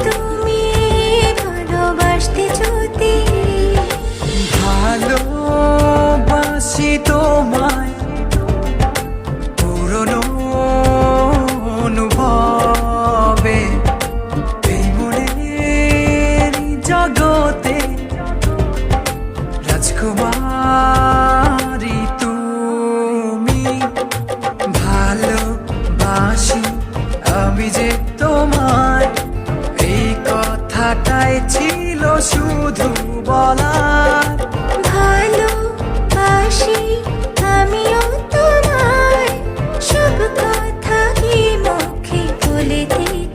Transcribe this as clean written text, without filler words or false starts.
তুমি ভালোবাসতে যদি, ভালোবাসি তোমায় পুরনো অনুভবে, এই মনের জগতে রাজকুমারী তুমি। ভালোবাসি আমি যে তোমায়, এই কথাটাই ছিল শুধু বলার। ভালোবাসি আমিও তোমায়, সব কথা কি মুখে বলে দিতে